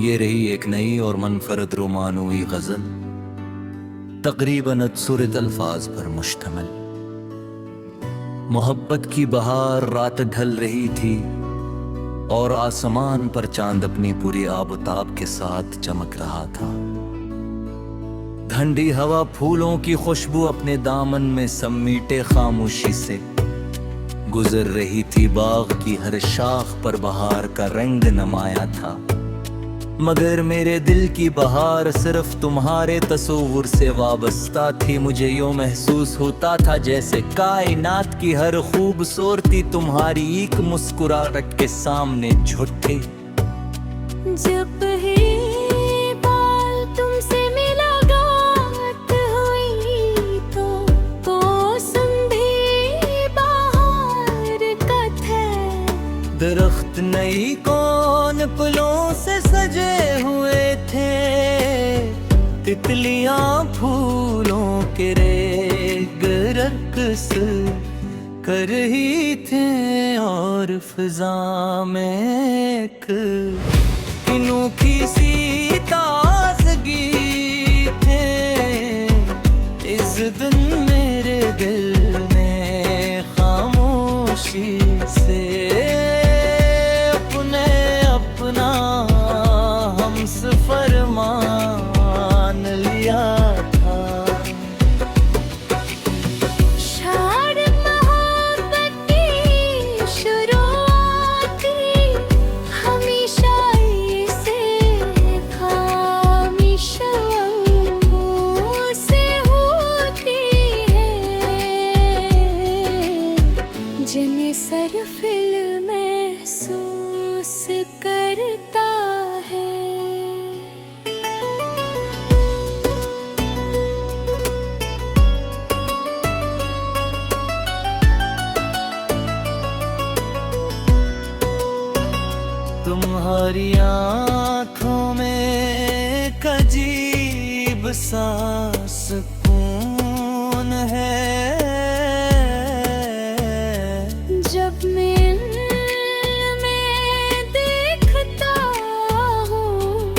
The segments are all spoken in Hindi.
ये रही एक नई और मनफरद रोमानवी गजल, तकरीबन अतसुरत अल्फाज पर मुश्तमिल। मोहब्बत की बहार रात ढल रही थी और आसमान पर चांद अपनी पूरी आबताब के साथ चमक रहा था। ठंडी हवा फूलों की खुशबू अपने दामन में समेटे खामोशी से गुजर रही थी। बाग की हर शाख पर बहार का रंग नमाया था, मगर मेरे दिल की बहार सिर्फ तुम्हारे तस्वुर से वाबस्ता थी। मुझे यूं महसूस होता था जैसे कायनात की हर खूबसूरती तुम्हारी एक मुस्कुराहट के सामने झुके। जब ही बाल तुमसे मुलाकात हुई तो संधी बहार का था। दरख्त नई कौन फूलों से सजे हुए थे, तितलियां फूलों के रेग रक्स कर रही थे और फिजा में एक अनोखी सी ताजगी थे। इस दिन मेरे दिल में खामोशी से अपना हमसफर मान लिया था। शार मोहब्बत की शुरुआत हमेशा से खामिशों से होती है, जिन्हें सरफिल महसूस करता है। तुम्हारी आँखों में एक अजीब सा सुकून है। जब मैं देखता हूँ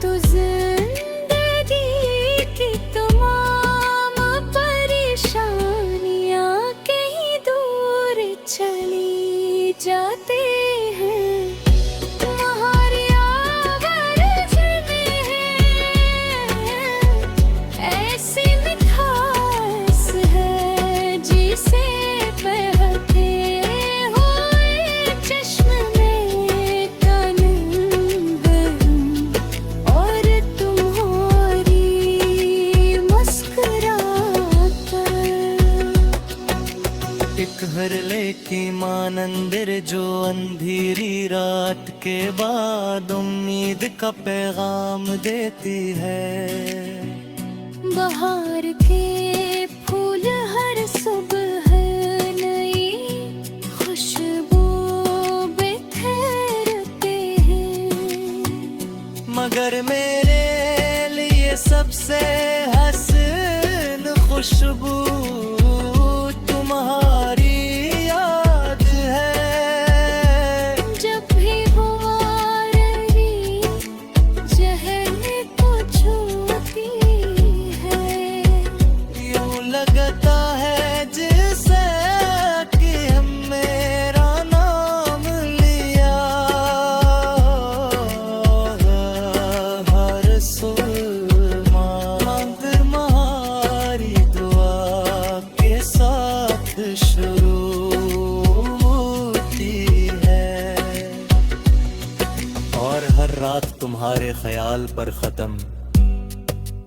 तो जिंदगी की तमाम परेशानियाँ कहीं दूर चली जाती हैं। तुम्हारी आवाज़ में ऐसी मिठास है जिसे बहते हुए चश्मे में तनंग और तुम्हारी मुस्कुराहट। एक हरले की मानंदिर जो अंधेरी रात के बाद उम्मीद का पैगाम देती है। बहार के फूल हर सुबह नई खुशबू बिखेरते हैं, मगर मेरे लिए सबसे हसीन खुशबू तुम्हारी याद है। जब भी वो आ रही चेहरे को छूती है। यूं लगता है जैसे कि हम मेरा नाम लिया हर सुरमा तुम्हारी दुआ के साथ शुरू होती है और हर रात तुम्हारे ख्याल पर खत्म।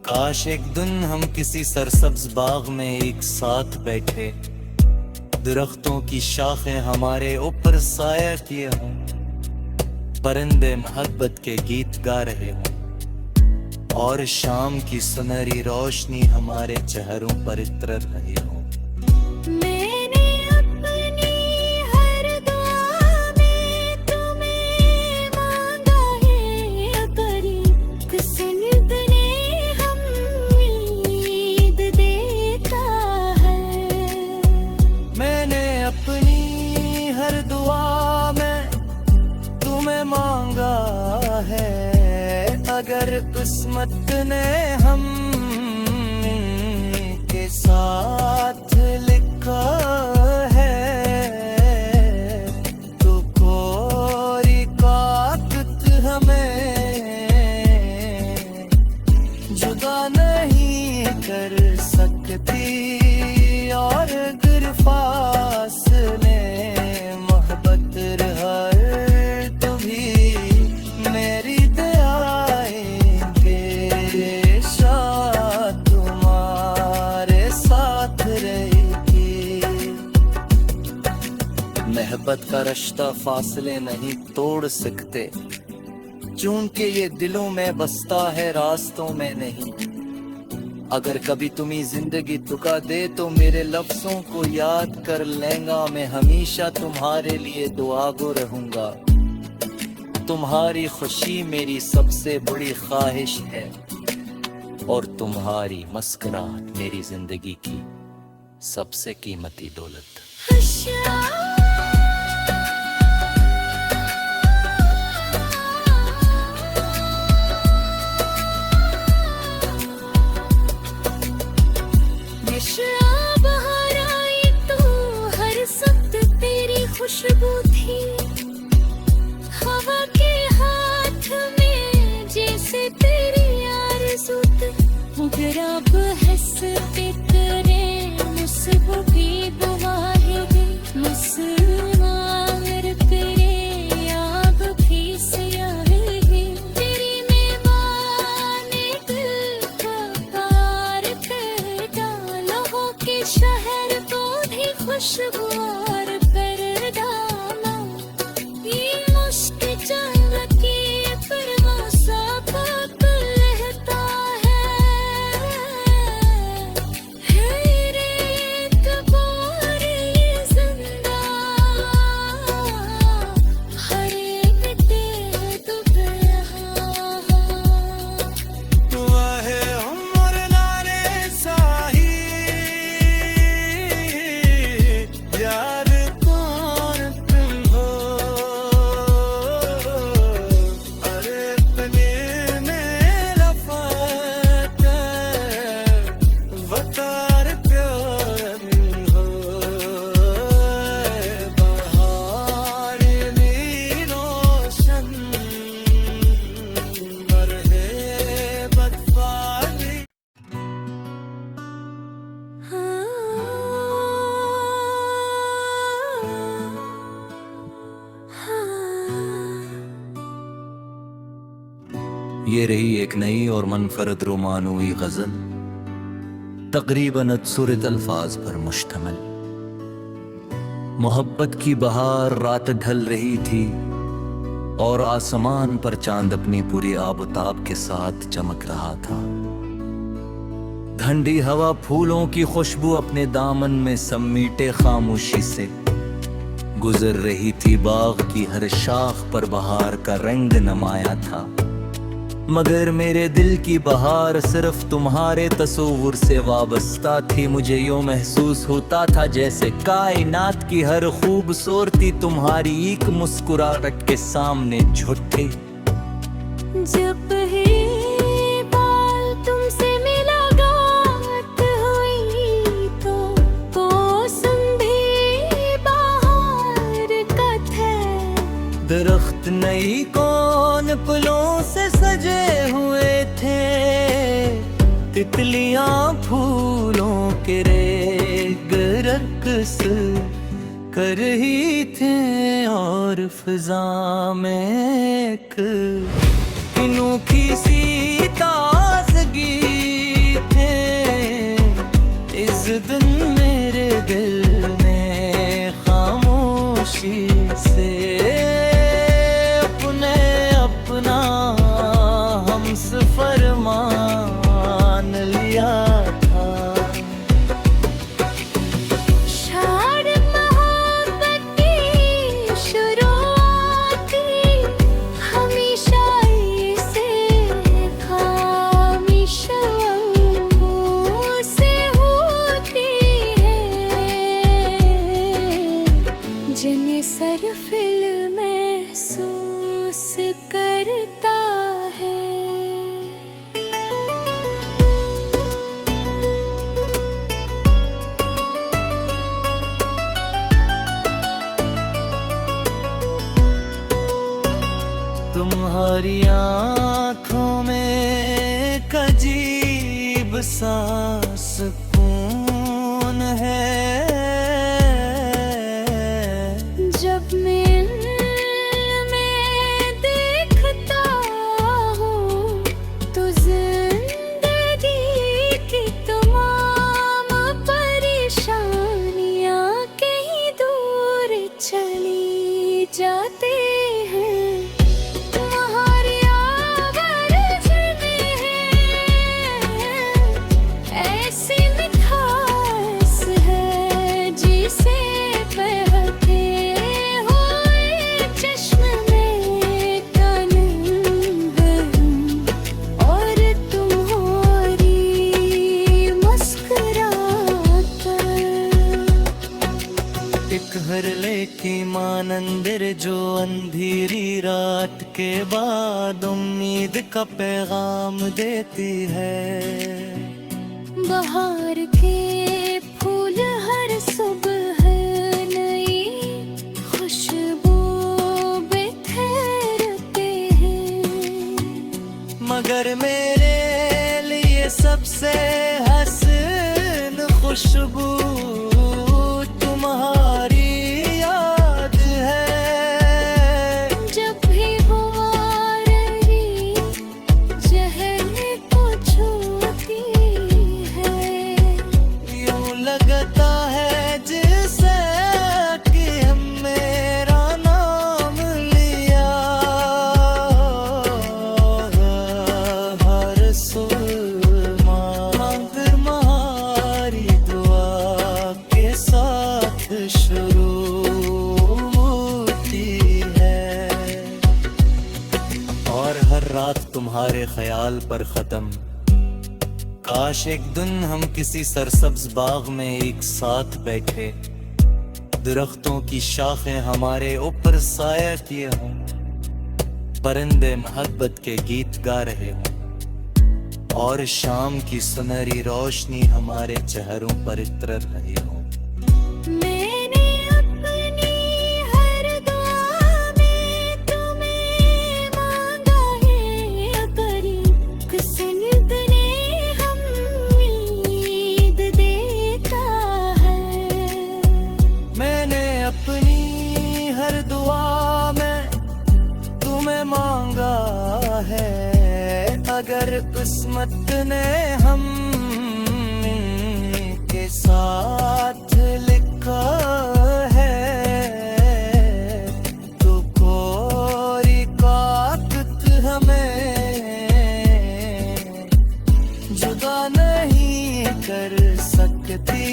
काश एक दिन हम किसी सरसब्ज बाग में एक साथ बैठे, दरख्तों की शाखें हमारे ऊपर साया किए हों, परिंदे मोहब्बत के गीत गा रहे हों और शाम की सुनहरी रोशनी हमारे चेहरों पर इतर रही हो। मैंने अपनी हर दुआ में तुम्हें मांगा है, अगर किस्मत ने उम्मीद देता है। मैंने अपनी हर दुआ में तुम्हें मांगा है, किस्मत ने हम के साथ लिखा है, तो कोई ताकत हमें जुदा नहीं कर सकती। और अगर फासले मोहब्बत हर तो भी मेरी दयाएंगे शायद तुम्हारे साथ रहेगी। मोहब्बत का रिश्ता फासले नहीं तोड़ सकते, चून के ये दिलों में बसता है रास्तों में नहीं। अगर कभी तुम्हें जिंदगी धोखा दे तो मेरे लफ्जों को याद कर लेंगा, मैं हमेशा तुम्हारे लिए दुआगो रहूंगा। तुम्हारी खुशी मेरी सबसे बड़ी ख्वाहिश है, और तुम्हारी मुस्कुराहट मेरी जिंदगी की सबसे कीमती दौलत। बाहर आई तो हर वक्त तेरी खुशबू थी, हवा के हाथ में जैसे तेरी आरज़ू थी। मगर अब हंसते करे मुझसे भी दुआएं मुस्कुराए तेरे याद भी सयाहे। तेरी मेवाने दिल का पार कर डालो के शहर को भी खुशबूर कर डाला। ये मुश्क चमकी परवासा पक रहता है रेत पर ये जिंदा। हर एक दिल दुख रहा वाहे उम्र नारे साही यार कौन तुम हो। अरे अपने मेरा फर्क वतार प्यार हो। बहार में रोशन मरहे बदफाली। ये रही एक नई और मनफरद रोमानवी गजल, तकरीबन अतसुरत अल्फाज पर मुश्तमिल। मोहब्बत की बहार रात ढल रही थी और आसमान पर चांद अपनी पूरी आबताब के साथ चमक रहा था। ठंडी हवा फूलों की खुशबू अपने दामन में समेटे खामोशी से गुजर रही थी। बाग की हर शाख पर बहार का रंग नमाया था, मगर मेरे दिल की बहार सिर्फ तुम्हारे तस्वुर से वाबस्ता थी। मुझे यूं महसूस होता था जैसे कायनात की हर खूबसूरती तुम्हारी एक मुस्कुराहट के सामने झुके। जब ही बाल तुमसे मुलाकात हुई तो मौसम भी बहार का था। दरख्त नई कौन फूलों से सजे हुए थे, तितलियां फूलों के रेग रक्स कर रही थे और फिजा में एक अनोखी सी ताजगी थे। इस दिन मेरे दिल में खामोशी से अपने अपना हमसफर मान लिया था। शार मोहब्बत की शुरुआत हमेशा तुम्हारी आँखों में एक अजीब सा सुकून है। जब मैं देखता हूँ तो जिंदगी की तमाम परेशानियाँ कहीं दूर चली जाती हैं। तुम्हारी आवाज़ में ऐसी मिठास है जिसे बहते हुए चश्मे में कानून और तुम्हारी मुस्कुराहट। एक हरले की मानंदिर जो अंधेरी रात के बाद उम्मीद का पैगाम देती है। बहार के फूल हर सुबह नई खुशबू बिखेरते हैं। मगर मेरे लिए सबसे हसीन खुशबू तुम्हारी याद है। जब भी वो आ रही चेहरे को छूती है। यूं लगता है जैसे कि हम मेरा नाम लिया। हर सुरमा तुम्हारी दुआ के साथ शुरू होती है और हर रात तुम्हारे ख्याल पर खत्म। काश एक दिन हम किसी सरसब्ज बाग में एक साथ बैठे, दरख्तों की शाखें हमारे ऊपर साया किए हों, परिंदे मोहब्बत के गीत गा रहे हों और शाम की सुनहरी रोशनी हमारे चेहरों पर इतर रही हो। मैंने अपनी हर दुआ में तुम्हें मांगा है। अगर किस्मत ने हम उम्मीद देता है। मैंने अपनी हर दुआ में तुम्हें मांगा है। अगर किस्मत ने हम के साथ लिखा है तो कोई ताकत हमें जुदा नहीं कर सकती।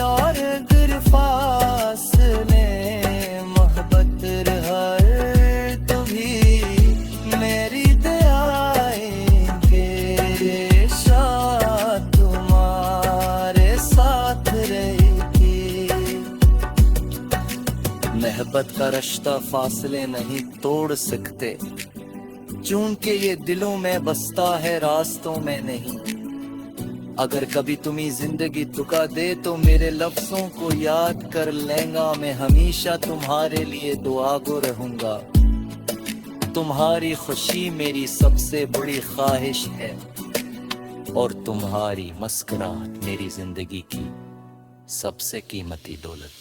और अगर फासले मोहब्बत रहा तो भी मेरी दयाएंगे शायद तुम्हारे साथ रहेगी। मोहब्बत का रिश्ता फासले नहीं तोड़ सकते, चूंकि ये दिलों में बसता है रास्तों में नहीं। अगर कभी तुम्हें जिंदगी दुखा दे तो मेरे लफ्जों को याद कर लेंगा। मैं हमेशा तुम्हारे लिए दुआगो रहूंगा। तुम्हारी खुशी मेरी सबसे बड़ी ख्वाहिश है और तुम्हारी मुस्कुराहट मेरी जिंदगी की सबसे कीमती दौलत।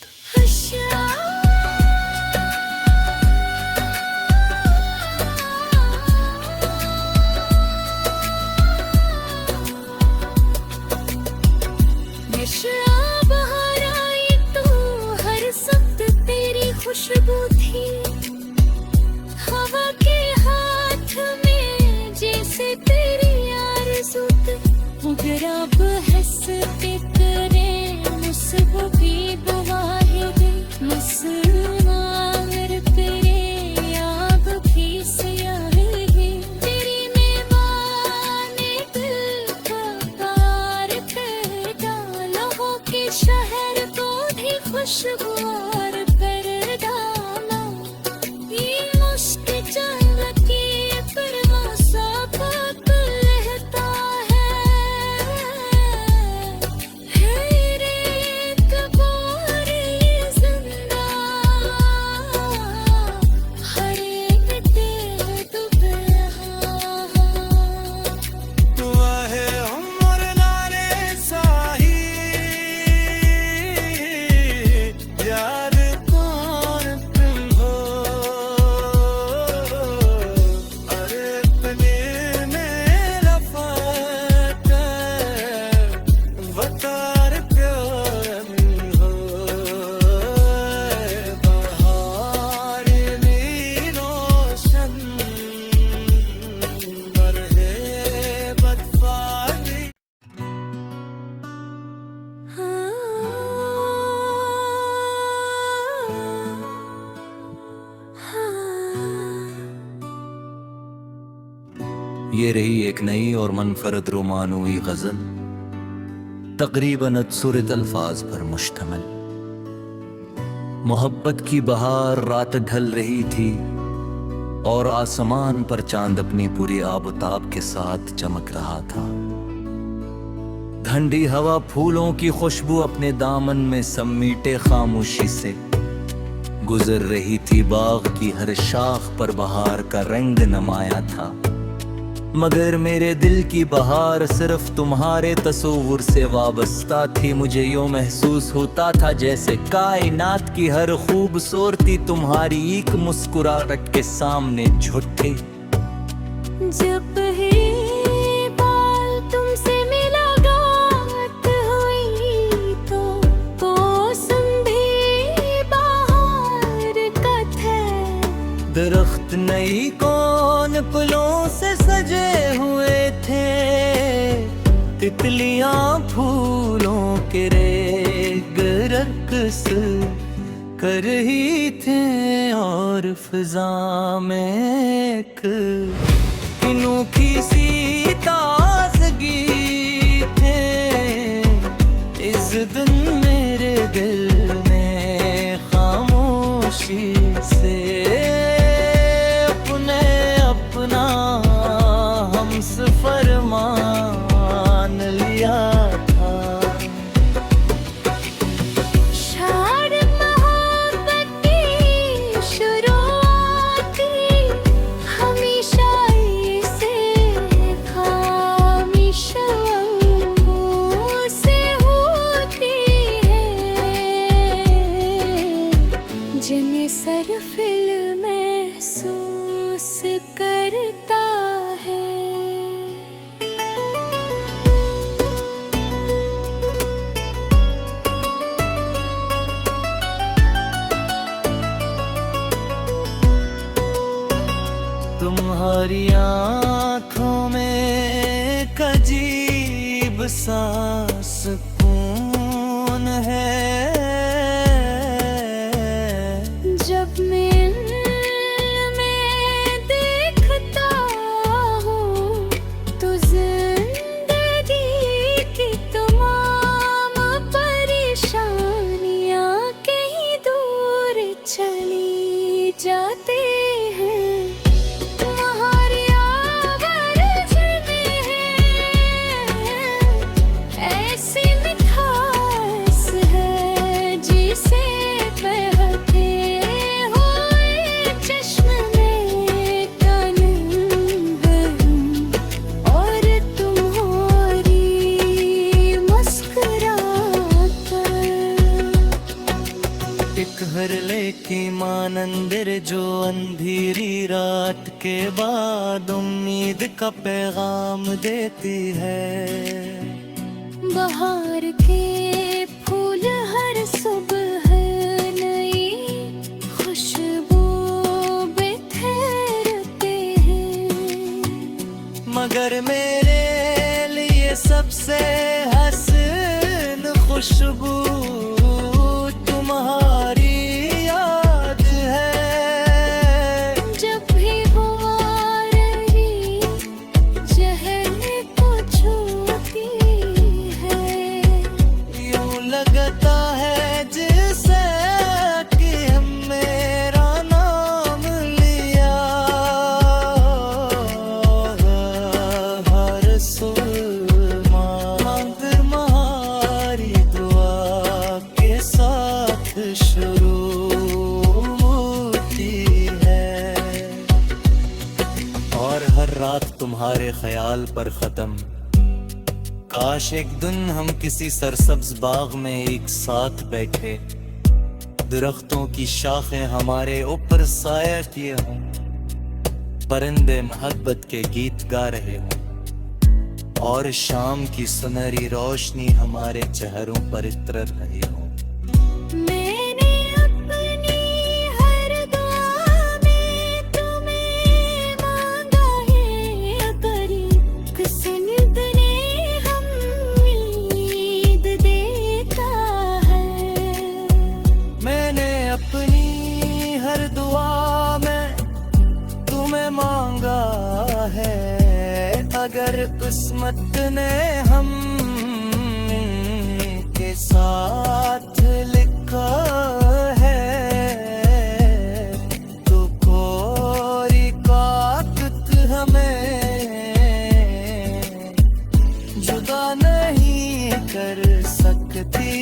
बाहर आई तो हर वक्त तेरी खुशबू थी। हवा के हाथ में जैसे तेरी आरज़ू थी। अगर आप हंसते करे मुझसे भी बवाहिद मुस्कुराहट तेरे आप भी सयाही। तेरी मेवाने दिल का पार कर डाला हो के शहर को भी खुशगवार कर डाला। ये मुश्क चलती परवां सा पक रहता है रेत बोर ये जिंदा। हर एक दिल ये रही एक नई और मनफरद रोमानवी गजल, तकरीबन अतसुरत अल्फाज पर मुश्तमिल। मोहब्बत की बहार रात ढल रही थी और आसमान पर चांद अपनी पूरी आबताब के साथ चमक रहा था। ठंडी हवा फूलों की खुशबू अपने दामन में समेटे खामोशी से गुजर रही थी। बाग की हर शाख पर बहार का रंग नमाया था, मगर मेरे दिल की बहार सिर्फ तुम्हारे तस्वुर से वाबस्ता थी। मुझे यूं महसूस होता था जैसे कायनात की हर खूबसूरती तुम्हारी एक मुस्कुराहट के सामने झुके। जब ही बाल तुमसे मुलाकात हुई तो मौसम भी बहार का था। दरख्त नई कौन फूलों से सजे हुए थे, तितलियां फूलों के रेग रक्स कर रही थे और फिजा में एक अनोखी सी ताजगी थे। इस दिन मेरे दिल में खामोशी से अपना हमसफर मान लिया था। शार मोहब्बत की शुरुआत हमेशा इसे खामिशों से होती है, जिन्हें सरफिल महसूस करता है। तुम्हारी आँखों में एक अजीब सा सुकून है। जब मैं देखता हूँ तो जिंदगी की तमाम परेशानियाँ कहीं दूर चली जाती हैं। तुम्हारी आवाज़ में ऐसी मिठास है जिसे बहते हुए चश्मे में तन्हा हूँ, और तुम्हारी मुस्कुराहट एक हरले की मानंदिर जो अंधेरी रात के बाद उम्मीद का पैगाम देती है। बहार के फूल हर सुबह नई खुशबू बिखेरते हैं, मगर मेरे लिए सबसे हसीन खुशबू तुम्हारी याद है। जब भी वो आ रही चेहरे को छूती है। यूं लगता है जैसे कि हम मेरा नाम लिया। हर सुरमा तुम्हारी दुआ के साथ शुरू होती है, और हर रात तुम्हारे ख्याल पर खत्म। काश एक दिन हम किसी सरसब्ज बाग में एक साथ बैठे, दरख्तों की शाखें हमारे ऊपर साया किए हों, परिंदे मोहब्बत के गीत गा रहे हों, और शाम की सुनहरी रोशनी हमारे चेहरों पर इतर रही हो। मैंने अपनी हर दुआ में तुम्हें मांगा है, अगर किस्मत ने उम्मीद देता है। मैंने अपनी हर दुआ में तुम्हें मांगा है, किस्मत ने हम के साथ लिखा है, तो कोई ताकत हमें जुदा नहीं कर सकती।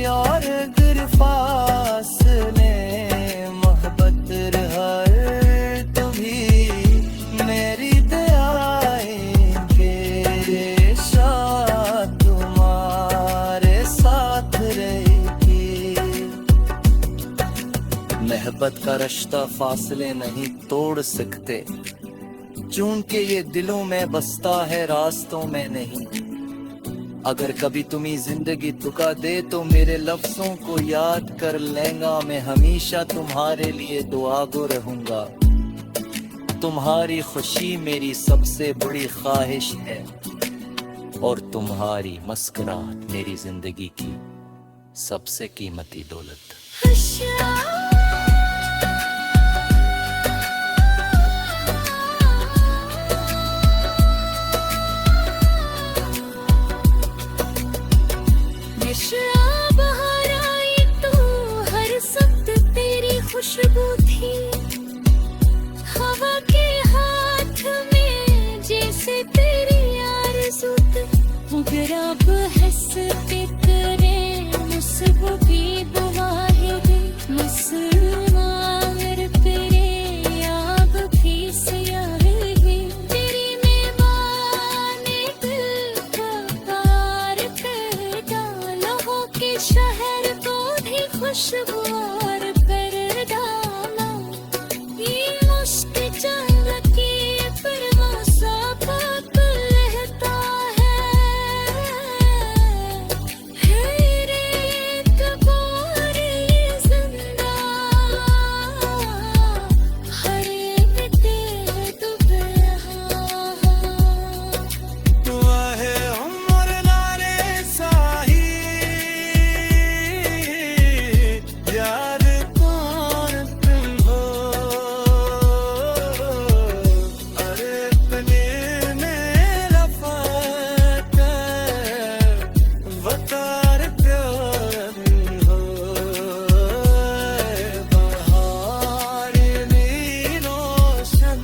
और अगर फासले मोहब्बत हर तो भी मेरी दयाएंगे शायद तुम्हारे साथ रहेगी। मोहब्बत का रिश्ता फासले नहीं तोड़ सकते, चून के ये दिलों में बसता है रास्तों में नहीं। अगर कभी तुम्हें जिंदगी धोखा दे तो मेरे लफ्जों को याद कर लेगा, मैं हमेशा तुम्हारे लिए दुआगो रहूंगा। तुम्हारी खुशी मेरी सबसे बड़ी ख्वाहिश है, और तुम्हारी मुस्कुराहट मेरी जिंदगी की सबसे कीमती दौलत। बाहर आई तो हर वक्त तेरी खुशबू थी, हवा के हाथ में जैसे तेरी आरज़ू थी। मगर अब हंसते करे मुझसे भी बवाहिद मुसलमान तेरे आब भी सियाही। तेरी मेवाने दिल का पार कर डाला हो के शहर को भी खुशबू और कर डाला। ये मुश्क चलती परवां सा पाप रहता है रेत बोर ये जिंदा हर एक दिल डूब रहा। वाहे उम्र नारे साही याद कौन तुम हो, अरे अपने मेरा फर्क वकार प्यार हो। बहार नीलोशन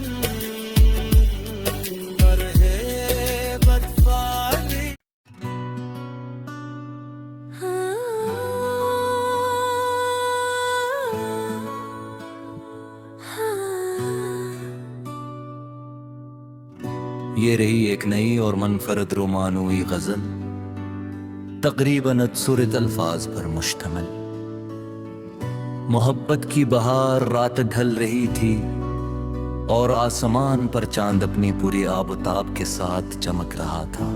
और है बदफाली। ये रही एक नई और मनफरद रोमानवी गजल, तकरीबन अतसुरत अल्फाज पर मुश्तमिल। मोहब्बत की बहार रात ढल रही थी और आसमान पर चांद अपनी पूरी आबताब के साथ चमक रहा था।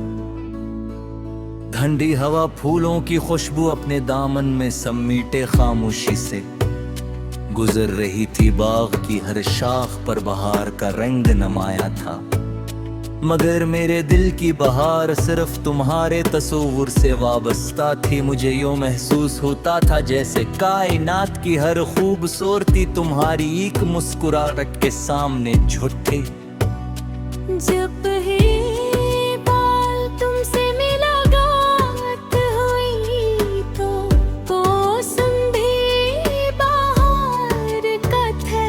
ठंडी हवा फूलों की खुशबू अपने दामन में समेटे खामोशी से गुजर रही थी। बाग की हर शाख पर बहार का रंग नमाया था, मगर मेरे दिल की बहार सिर्फ तुम्हारे तस्वुर से वाबस्ता थी। मुझे यूं महसूस होता था जैसे कायनात की हर खूबसूरती तुम्हारी एक मुस्कुराहट के सामने झुके। जब ही बाल तुमसे मुलाकात हुई तो संधि बहार का था।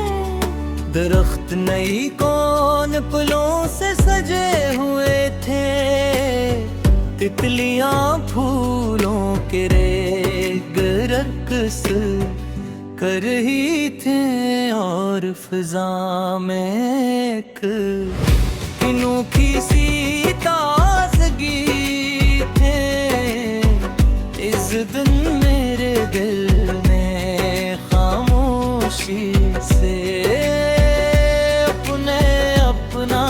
दरख्त नई कौन फूलों से सजे हुए थे, तितलियां फूलों के रेग रक्स कर रही थे और फिजा में एक अनोखी सी ताजगी थे। इस दिन मेरे दिल में खामोशी से अपने अपना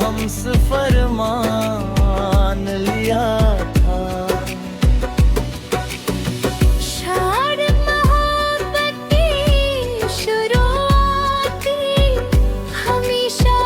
हमसफर मान लिया था। शार मोहब्बत की शुरुआत हमेशा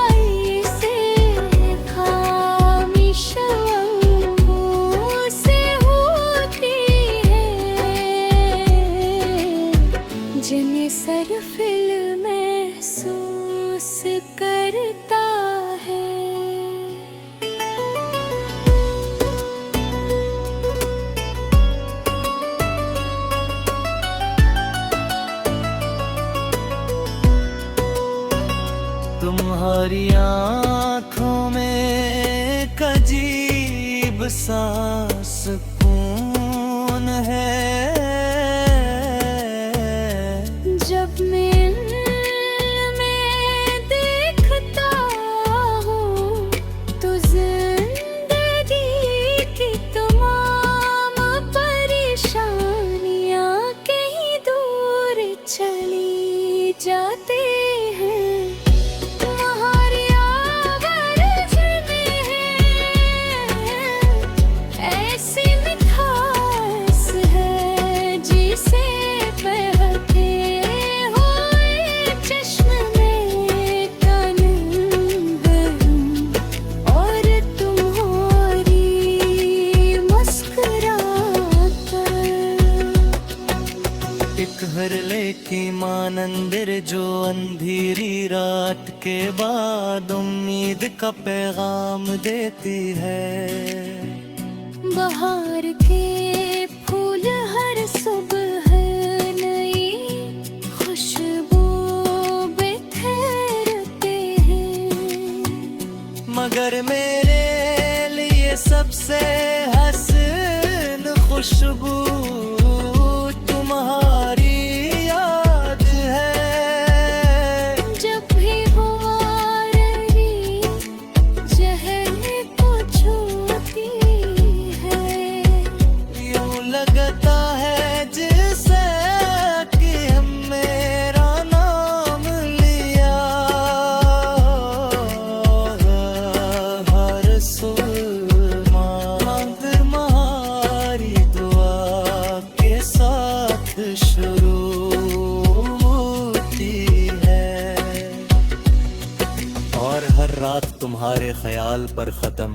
तुम्हारी आँखों में एक अजीब सा सुकून है। जब मैं देखता हूँ तो जिंदगी की तमाम परेशानियाँ कहीं दूर चली जाती हैं। तुम्हारी आवाज़ में ऐसी मिठास है जिसे बहके हुए चश्मे में तनंग और तुम्हारी मुस्कुराहट। एक हरले की मानंदिर जो अंधेरी रात के बाद उम्मीद का पैगाम देती है। बहार के फूल हर सुबह नई खुशबू बिखेरते हैं। मगर मेरे लिए सबसे हसीन खुशबू तुम्हारी याद है। जब भी वो आ रही जहर को छूती है। यूं लगता है जैसे कि हम मेरा नाम लिया हर सुरमा तुम्हारी दुआ के साथ शुरू होती है और हर रात तुम्हारे ख्याल पर खत्म।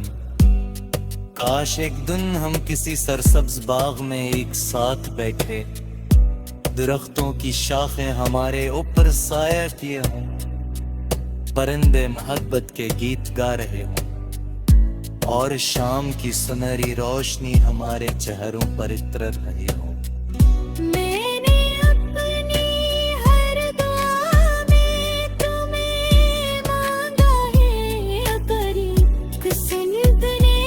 काश एक दिन हम किसी सरसब्ज बाग में एक साथ बैठे, दरख्तों की शाखें हमारे ऊपर साया किए हों, परिंदे मोहब्बत के गीत गा रहे हों और शाम की सुनहरी रोशनी हमारे चेहरों पर इतर रही हो। मैंने अपनी हर दुआ में तुम्हें मांगा है। अगर किस्मत ने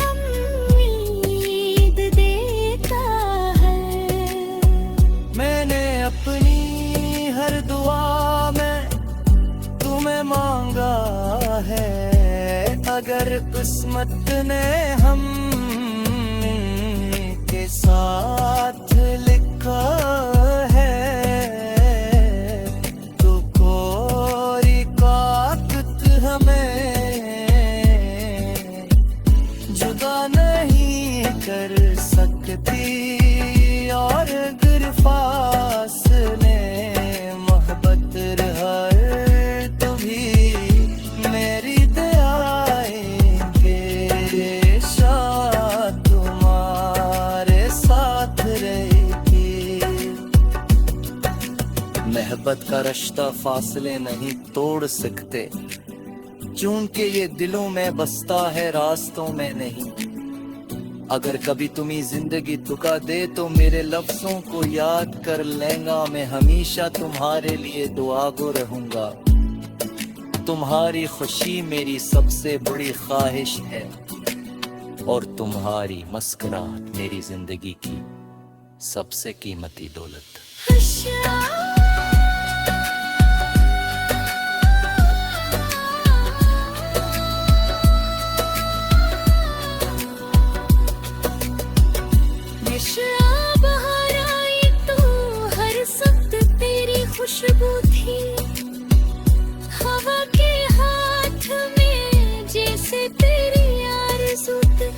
उम्मीद देता है। मैंने अपनी हर दुआ में तुम्हें मांगा है। अगर किस्मत ने हम के साथ लिखा है तो कोई ताकत हमें जुदा नहीं कर सकती। और अगर फासले मोहब्बत रहा तो भी मेरी दयाएंगे शायद तुम्हारे साथ रहेगी। मोहब्बत का रिश्ता फासले नहीं तोड़ सकते, चूंकि ये दिलों में बसता है रास्तों में नहीं। अगर कभी तुम्हें जिंदगी थका दे तो मेरे लफ्जों को याद कर लेगा। मैं हमेशा तुम्हारे लिए दुआगो रहूंगा। तुम्हारी खुशी मेरी सबसे बड़ी ख्वाहिश है और तुम्हारी मुस्कुराहट मेरी जिंदगी की सबसे कीमती दौलत। बाहर आई तो हर वक्त तेरी खुशबू थी। हवा के हाथ में जैसे तेरी आरज़ू थी।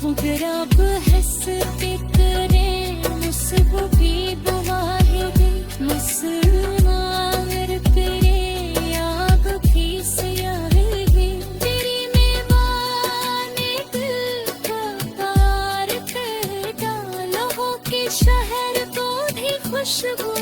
मगर अब हंसते करे मुझसे भी बुआएगी। मुस्कुराहट तेरे आग भी सयाहेगी। तेरी मेवाने दिल का पार कर डालो के शहर को भी खुशबू